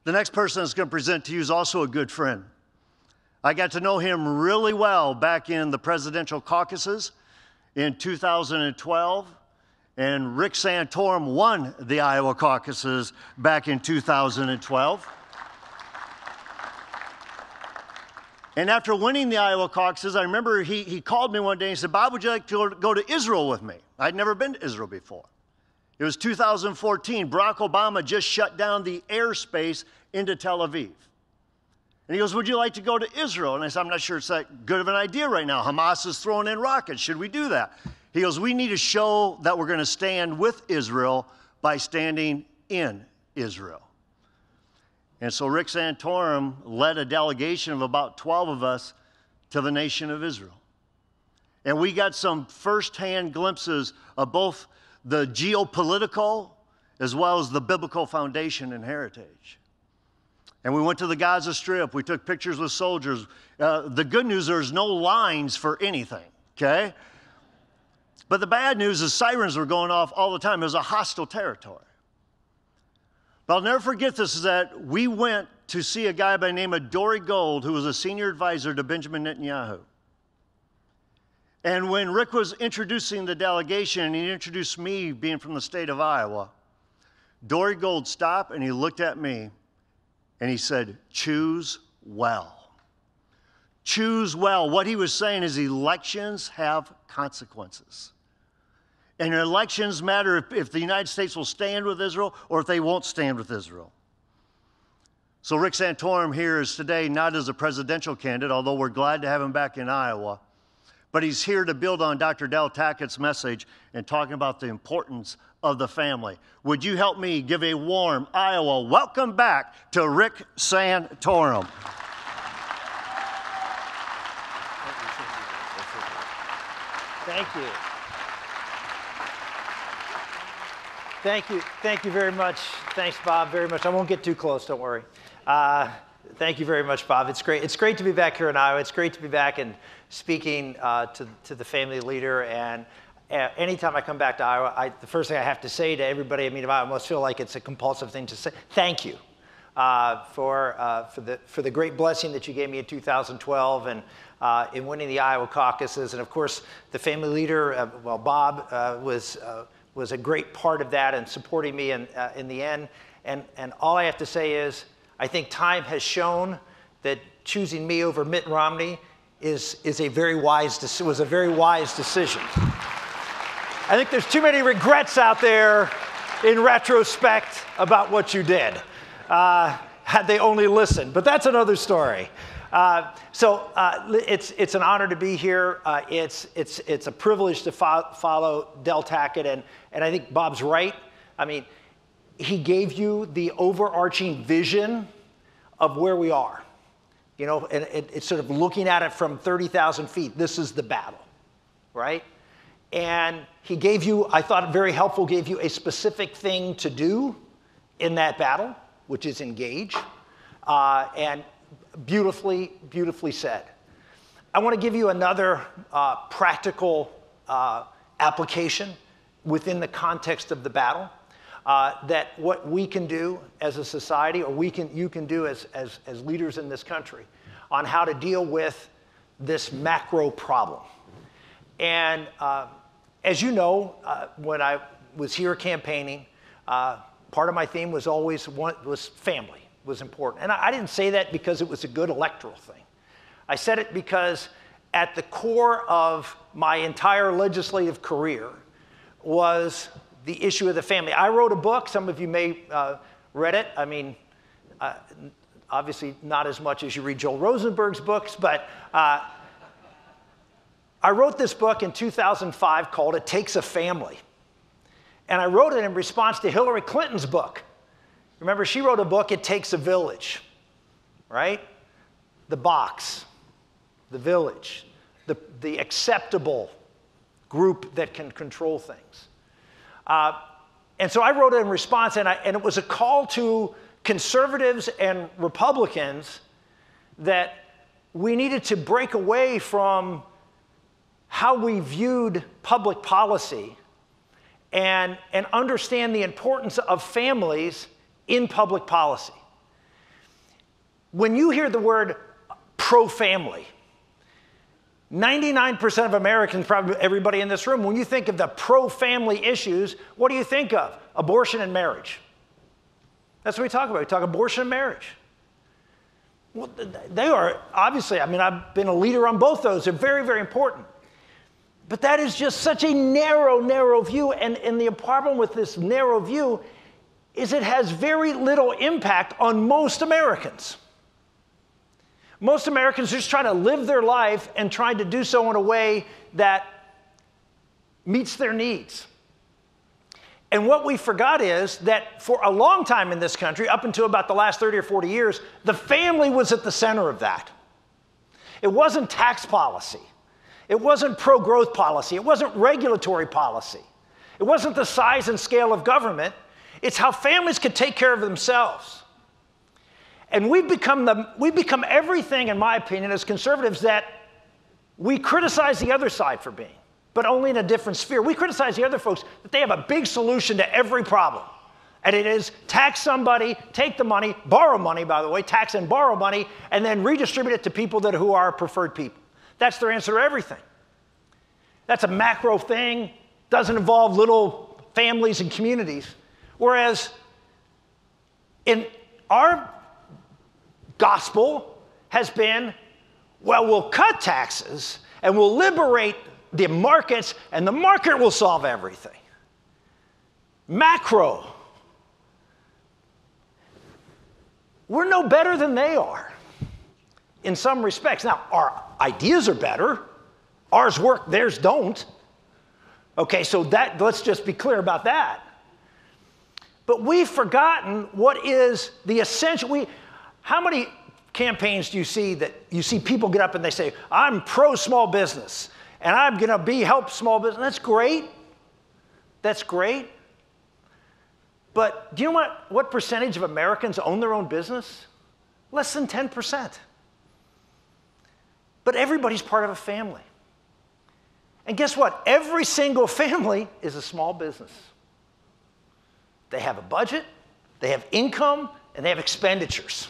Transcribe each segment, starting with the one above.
The next person that's going to present to you is also a good friend. I got to know him really well back in the presidential caucuses in 2012, and Rick Santorum won the Iowa caucuses back in 2012. And after winning the Iowa caucuses, I remember he called me one day and said, "Bob, would you like to go to Israel with me?" I'd never been to Israel before. It was 2014. Barack Obama just shut down the airspace into Tel Aviv. And he goes, "Would you like to go to Israel?" And I said, "I'm not sure it's that good of an idea right now. Hamas is throwing in rockets. Should we do that?" He goes, "We need to show that we're going to stand with Israel by standing in Israel." And so Rick Santorum led a delegation of about 12 of us to the nation of Israel. And we got some firsthand glimpses of both the geopolitical as well as the biblical foundation and heritage. And we went to the Gaza Strip. We took pictures with soldiers. The good news, there's no lines for anything, okay? But the bad news is sirens were going off all the time. It was a hostile territory. But I'll never forget this, is that we went to see a guy by the name of Dory Gold, who was a senior advisor to Benjamin Netanyahu. And when Rick was introducing the delegation, he introduced me being from the state of Iowa, Dory Gold stopped and he looked at me and he said, "Choose well. Choose well." What he was saying is elections have consequences. And elections matter if the United States will stand with Israel or if they won't stand with Israel. So Rick Santorum here is today not as a presidential candidate, although we're glad to have him back in Iowa, but he's here to build on Dr. Del Tackett's message and talking about the importance of the family. Would you help me give a warm Iowa welcome back to Rick Santorum? Thank you. Thank you very much. Thanks, Bob, very much. I won't get too close, don't worry. Thank you very much, Bob. It's great to be back here in Iowa. It's great to be back and speaking to the family leader. And anytime I come back to Iowa, the first thing I have to say to everybody I meet in Iowa, I must feel like it's a compulsive thing to say. Thank you for the great blessing that you gave me in 2012 and in winning the Iowa caucuses. And of course, the family leader, Bob was a great part of that and supporting me in the end. And all I have to say is, I think time has shown that choosing me over Mitt Romney was a very wise decision. I think there's too many regrets out there in retrospect about what you did, had they only listened. But that's another story. It's an honor to be here. It's a privilege to follow Del Tackett, and I think Bob's right. I mean, he gave you the overarching vision of where we are. You know, and it's sort of looking at it from 30,000 feet. This is the battle, right? And he gave you, I thought very helpful, gave you a specific thing to do in that battle, which is engage. And beautifully, beautifully said. I want to give you another practical application within the context of the battle that what we can do as a society, or you can do as leaders in this country on how to deal with this macro problem. And as you know, when I was here campaigning, part of my theme was always family was important. And I didn't say that because it was a good electoral thing. I said it because at the core of my entire legislative career was the issue of the family. I wrote a book. Some of you may read it. I mean, obviously not as much as you read Joel Rosenberg's books, but I wrote this book in 2005 called It Takes a Family. And I wrote it in response to Hillary Clinton's book. Remember, she wrote a book, It Takes a Village, right? The box, the village, the acceptable group that can control things. And so I wrote it in response, and it was a call to conservatives and Republicans that we needed to break away from how we viewed public policy and understand the importance of families in public policy. when you hear the word pro-family, 99% of Americans, probably everybody in this room, when you think of the pro-family issues, what do you think of? Abortion and marriage. That's what we talk about. We talk abortion and marriage. Well, they are, obviously, I mean, I've been a leader on both those. They're very, very important. But that is just such a narrow, narrow view. And the problem with this narrow view is it has very little impact on most Americans. Most Americans are just trying to live their life and trying to do so in a way that meets their needs. And what we forgot is that for a long time in this country, up until about the last 30 or 40 years, the family was at the center of that. It wasn't tax policy. It wasn't pro-growth policy. It wasn't regulatory policy. It wasn't the size and scale of government. It's how families could take care of themselves. And we've become everything, in my opinion, as conservatives, that we criticize the other side for being, but only in a different sphere. We criticize the other folks that they have a big solution to every problem. And it is tax somebody, take the money, borrow money, by the way, tax and borrow money, and then redistribute it to people who are preferred people. That's their answer to everything. That's a macro thing, doesn't involve little families and communities. Whereas in our gospel has been, well, we'll cut taxes and we'll liberate the markets and the market will solve everything. Macro. We're no better than they are in some respects. Now, our ideas are better. Ours work, theirs don't. Okay, so let's just be clear about that. But we've forgotten what is the essential. How many campaigns do you see that you see people get up and they say, I'm pro-small business, and I'm going to help small business? That's great. That's great. But do you know what percentage of Americans own their own business? Less than 10%. But everybody's part of a family. And guess what? Every single family is a small business. They have a budget, they have income, and they have expenditures.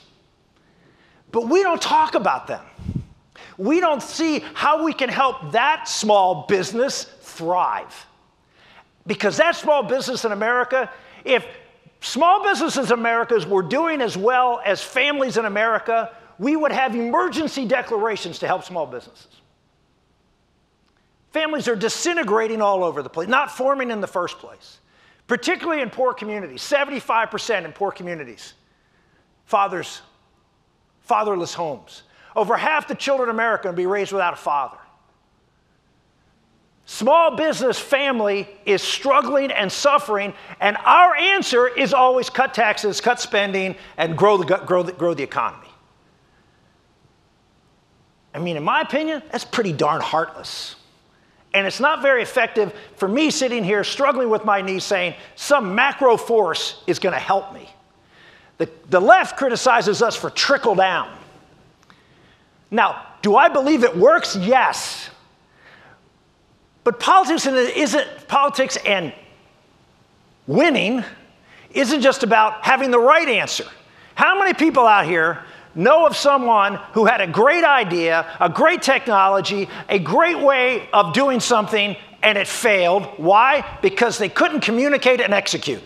But we don't talk about them. We don't see how we can help that small business thrive. Because that small business in America, if small businesses in America were doing as well as families in America, we would have emergency declarations to help small businesses. Families are disintegrating all over the place, not forming in the first place, particularly in poor communities. 75% in poor communities, fatherless homes. Over half the children in America will be raised without a father. Small business family is struggling and suffering, and our answer is always cut taxes, cut spending, and grow the economy. I mean, in my opinion, that's pretty darn heartless. And it's not very effective for me sitting here struggling with my knees saying some macro force is going to help me. The left criticizes us for trickle down. Now, do I believe it works? Yes. But politics and winning isn't just about having the right answer. How many people out here know of someone who had a great idea, a great technology, a great way of doing something, and it failed? Why? Because they couldn't communicate and execute.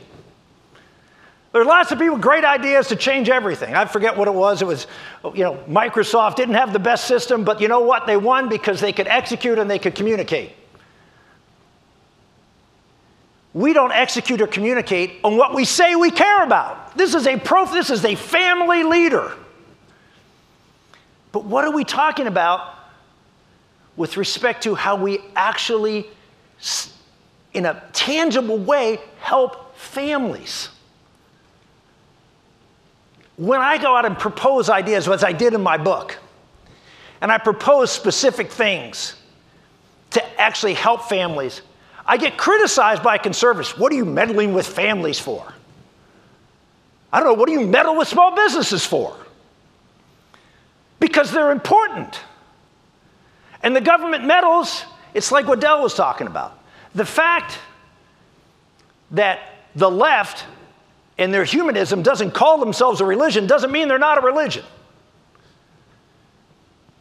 There are lots of people with great ideas to change everything. I forget what it was. It was, Microsoft didn't have the best system, but you know what? They won because they could execute and they could communicate. We don't execute or communicate on what we say we care about. This is a family leader. But what are we talking about with respect to how we actually, in a tangible way, help families? When I go out and propose ideas, as I did in my book, and I propose specific things to actually help families, I get criticized by conservatives. What are you meddling with families for? I don't know, what do you meddle with small businesses for? Because they're important. And the government meddles, it's like what Dell was talking about. The fact that the left and their humanism doesn't call themselves a religion doesn't mean they're not a religion.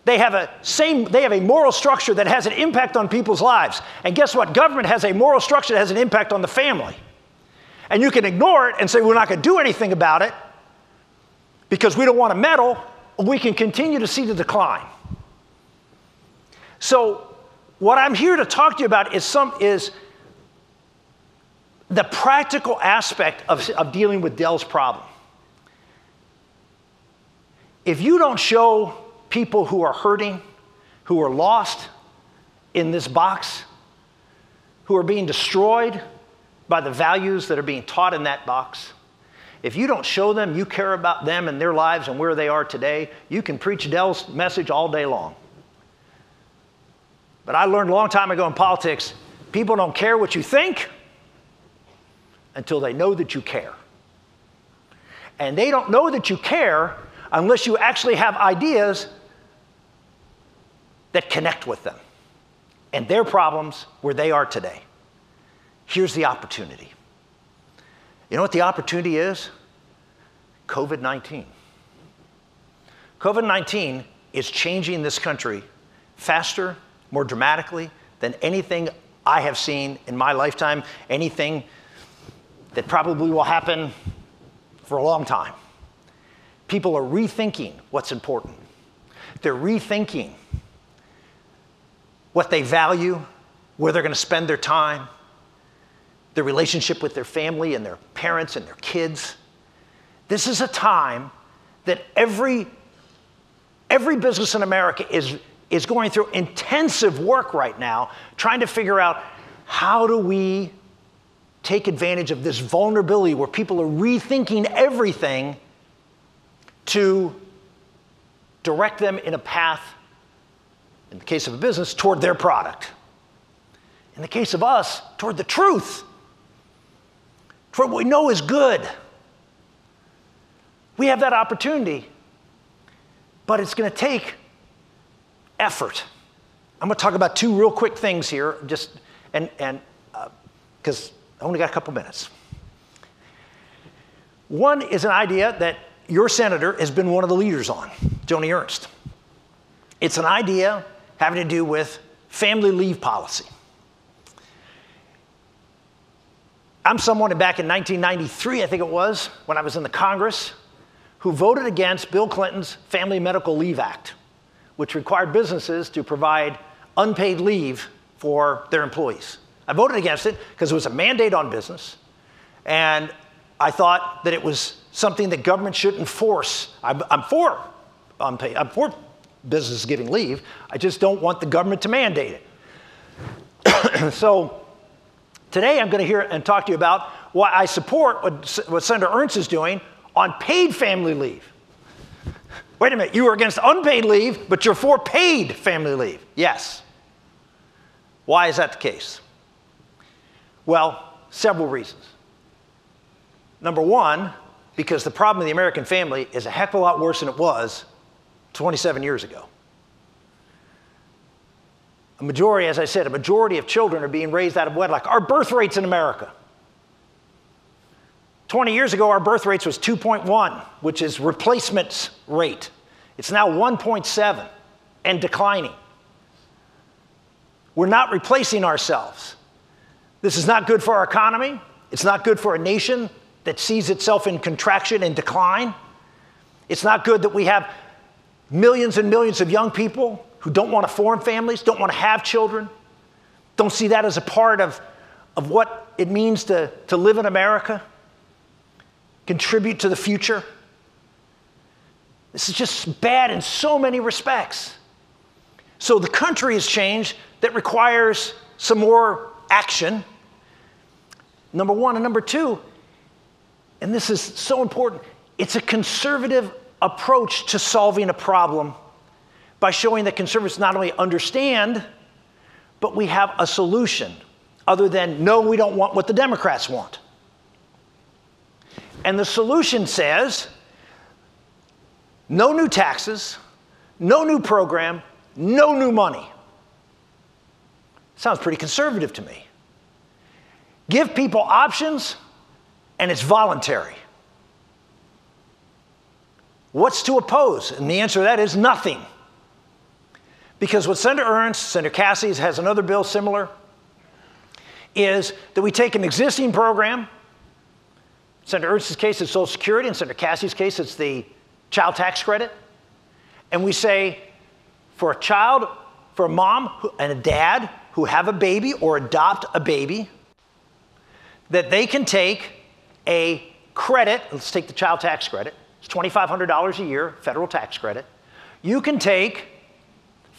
They have a moral structure that has an impact on people's lives. And guess what? Government has a moral structure that has an impact on the family. And you can ignore it and say we're not going to do anything about it because we don't want to meddle. We can continue to see the decline. So what I'm here to talk to you about is the practical aspect of dealing with Dell's problem. If you don't show people who are hurting, who are lost in this box, who are being destroyed by the values that are being taught in that box, if you don't show them you care about them and their lives and where they are today, you can preach Dell's message all day long. But I learned a long time ago in politics, people don't care what you think until they know that you care. And they don't know that you care unless you actually have ideas that connect with them and their problems where they are today. Here's the opportunity. You know what the opportunity is? COVID-19. COVID-19 is changing this country faster, more dramatically than anything I have seen in my lifetime, anything that probably will happen for a long time. People are rethinking what's important. They're rethinking what they value, where they're going to spend their time, their relationship with their family and their parents and their kids. This is a time that every business in America is going through intensive work right now, trying to figure out how do we take advantage of this vulnerability where people are rethinking everything to direct them in a path, in the case of a business, toward their product. In the case of us, toward the truth, toward what we know is good. We have that opportunity, but it's going to take effort. I'm going to talk about two real quick things here, just because I only got a couple minutes. One is an idea that your senator has been one of the leaders on, Joni Ernst. It's an idea having to do with family leave policy. I'm someone back in 1993, I think it was, when I was in the Congress, who voted against Bill Clinton's Family Medical Leave Act, which required businesses to provide unpaid leave for their employees. I voted against it because it was a mandate on business, and I thought that it was something that government should enforce. I'm for unpaid. I'm for businesses giving leave. I just don't want the government to mandate it. So today I'm going to hear and talk to you about why I support what Senator Ernst is doing on paid family leave. Wait a minute, you are against unpaid leave, but you're for paid family leave. Yes. Why is that the case? Well, several reasons. Number one, because the problem of the American family is a heck of a lot worse than it was 27 years ago. A majority, as I said, a majority of children are being raised out of wedlock. Our birth rates in America. 20 years ago, our birth rates was 2.1, which is replacement rate. It's now 1.7 and declining. We're not replacing ourselves. This is not good for our economy. It's not good for a nation that sees itself in contraction and decline. It's not good that we have millions and millions of young people who don't want to form families, don't want to have children, don't see that as a part of what it means to live in America, contribute to the future. This is just bad in so many respects. So the country has changed. That requires some more action, number one. And number two, and this is so important, it's a conservative approach to solving a problem by showing that conservatives not only understand, but we have a solution other than, no, we don't want what the Democrats want. And the solution says, no new taxes, no new program, no new money. Sounds pretty conservative to me. Give people options, and it's voluntary. What's to oppose? And the answer to that is nothing. Because what Senator Ernst, Senator Cassidy has another bill similar, is that we take an existing program. Senator Ernst's case is Social Security, in Senator Cassidy's case it's the child tax credit. And we say for a child, for a mom and a dad who have a baby or adopt a baby, that they can take a credit. Let's take the child tax credit. It's $2,500 a year, federal tax credit. You can take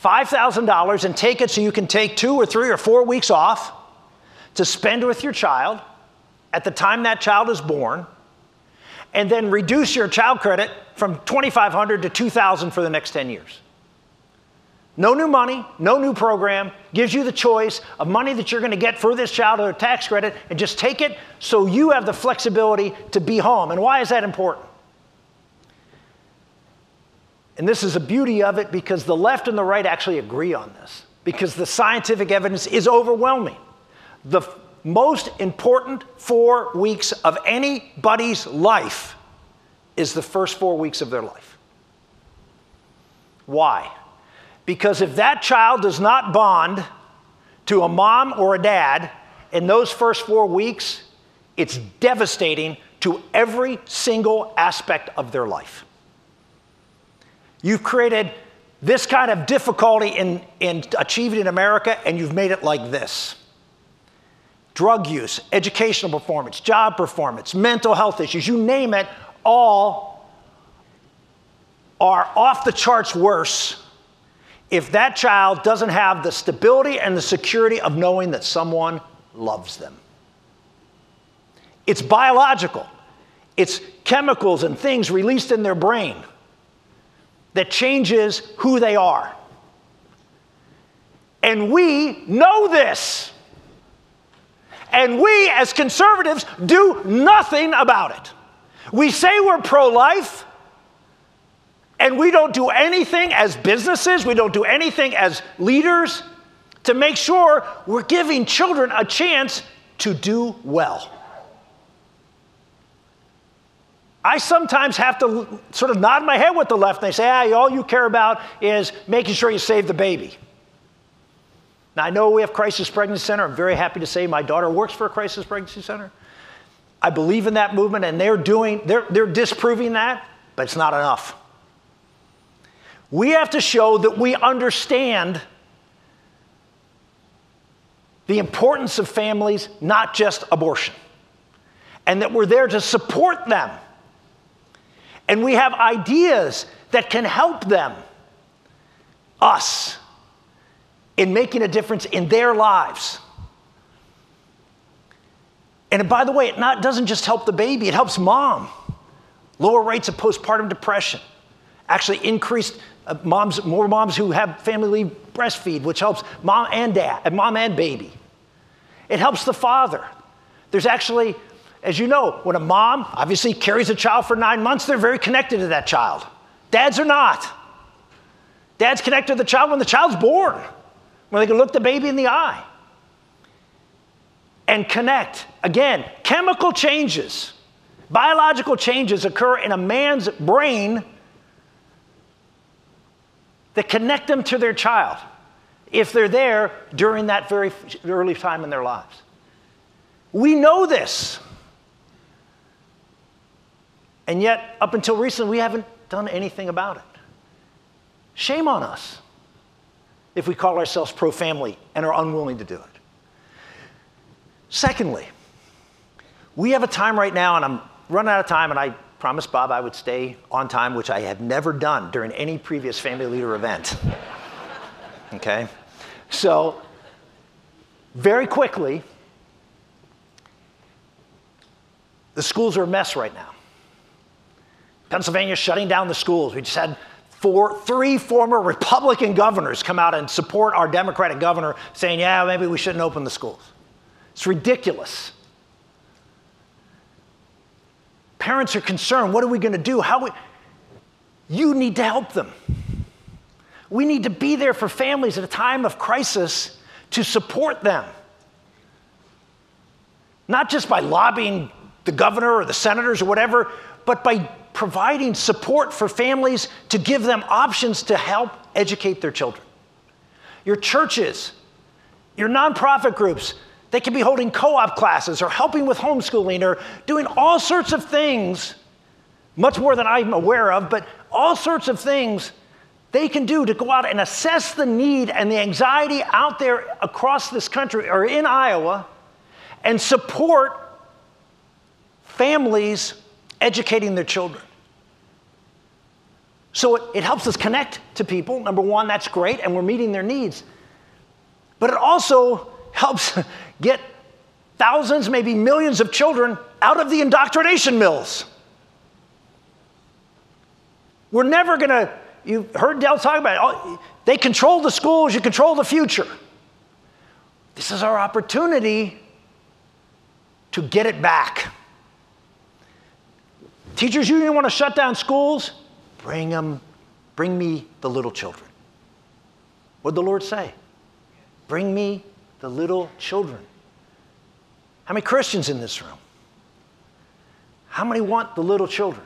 $5,000 and take it so you can take 2 or 3 or 4 weeks off to spend with your child at the time that child is born, and then reduce your child credit from $2,500 to $2,000 for the next 10 years. No new money, no new program, gives you the choice of money that you're going to get for this child or a tax credit, and just take it so you have the flexibility to be home. And why is that important? And this is the beauty of it, because the left and the right actually agree on this, because the scientific evidence is overwhelming. The most important 4 weeks of anybody's life is the first 4 weeks of their life. Why? Because if that child does not bond to a mom or a dad in those first 4 weeks, it's devastating to every single aspect of their life. You've created this kind of difficulty in achieving in America, and you've made it like this. Drug use, educational performance, job performance, mental health issues, you name it, all are off the charts worse if that child doesn't have the stability and the security of knowing that someone loves them. It's biological. It's chemicals and things released in their brain that changes who they are. And we know this. And we, as conservatives, do nothing about it. We say we're pro-life, and we don't do anything as businesses, we don't do anything as leaders to make sure we're giving children a chance to do well. I sometimes have to sort of nod my head with the left, and they say, all you care about is making sure you save the baby. Now, I know we have Crisis Pregnancy Center. I'm very happy to say my daughter works for a Crisis Pregnancy Center. I believe in that movement, and they're disproving that, but it's not enough. We have to show that we understand the importance of families, not just abortion, and that we're there to support them. And we have ideas that can help them, us, in making a difference in their lives. And by the way, it doesn't just help the baby, it helps mom. Lower rates of postpartum depression. Actually increased more moms who have family leave breastfeed, which helps mom and dad, mom and baby. It helps the father. There's actually, as you know, when a mom obviously carries a child for 9 months, they're very connected to that child. Dads are not. Dads connect to the child when the child's born, when they can look the baby in the eye and connect. Again, chemical changes, biological changes occur in a man's brain that connect them to their child if they're there during that very early time in their lives. We know this. And yet, up until recently, we haven't done anything about it. Shame on us if we call ourselves pro-family and are unwilling to do it. Secondly, we have a time right now, and I'm running out of time, and I promised Bob I would stay on time, which I have never done during any previous family leader event. Okay? So, very quickly, the schools are a mess right now. Pennsylvania is shutting down the schools. We just had 3 former Republican governors come out and support our Democratic governor saying, yeah, maybe we shouldn't open the schools. It's ridiculous. Parents are concerned. What are we going to do? You need to help them. We need to be there for families at a time of crisis to support them. Not just by lobbying the governor or the senators or whatever, but by providing support for families to give them options to help educate their children. Your churches, your nonprofit groups, they can be holding co-op classes or helping with homeschooling or doing all sorts of things, much more than I'm aware of, but all sorts of things they can do to go out and assess the need and the anxiety out there across this country or in Iowa and support families educating their children. So it helps us connect to people. Number one, that's great, and we're meeting their needs. But it also helps get thousands, maybe millions of children out of the indoctrination mills. We're never going to, you heard Dell talk about it, they control the schools, you control the future. This is our opportunity to get it back. Teachers union want to shut down schools? Bring me the little children. What'd the Lord say? Bring me the little children. How many Christians in this room? How many want the little children?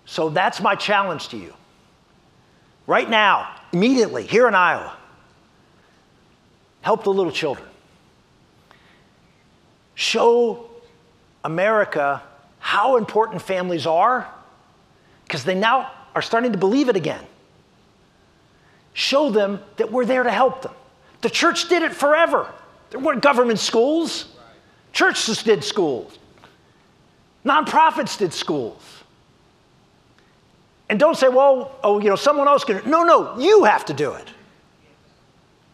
So that's my challenge to you. Right now, immediately, here in Iowa, help the little children. Show America how important families are, because they now are starting to believe it again. Show them that we're there to help them. The church did it forever. There weren't government schools. Churches did schools. Nonprofits did schools. And don't say, well, someone else can. No, you have to do it.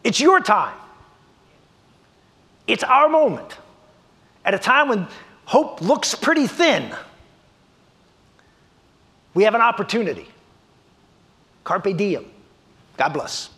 It's your time. It's our moment. At a time when hope looks pretty thin, we have an opportunity. Carpe diem. God bless.